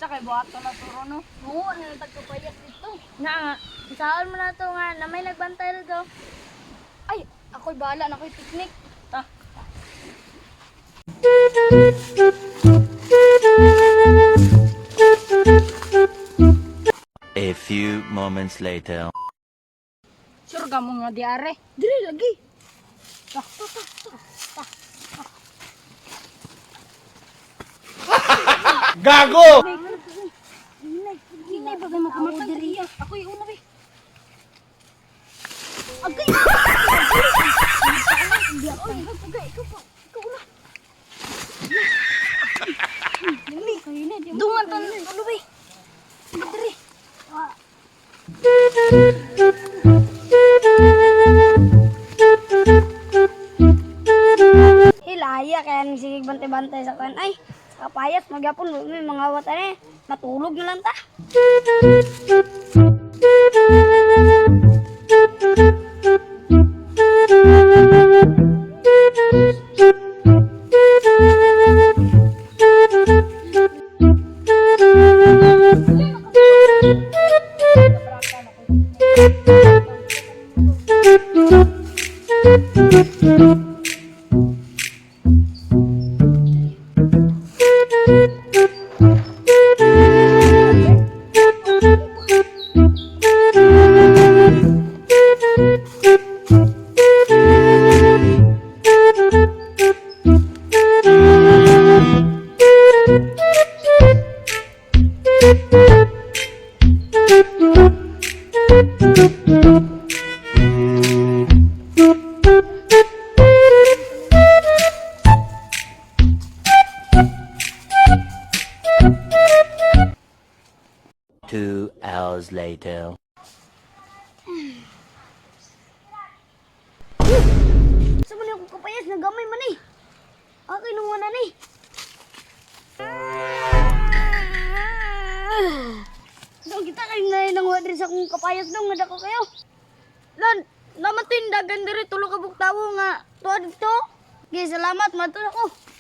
Sa kay buhat na turo no. Oo, ano na tagkapayas dito. Na, saan mo na to nga na may nagbantay rito. Ay, ako'y bahala na ako'y picnic. Ta. A few moments later. Sure ka mo nga diare. Dili lagi. Gago! Hinay ba kayo makamatang diri? Ako'y una ba? Agay! Hindi ako. Agay, ikaw pa. Ikaw una. Dali, kayo na. Dungan to ano ba? Diri. Hilaya kaya ni sige bantay-bantay sa kan. Ay, kapayat magyapon may mga watan eh. Natulog na lang ta. Two hours later. Sa man yung kapayas nagamay man eh. Okay nung wala ni. So kita kayo na nang wadri sa kong kapayas nung nga dako kayo. Lan, naman tindagan diri tulo ka buktawo nga tuwa dito. Okay, salamat matud ako.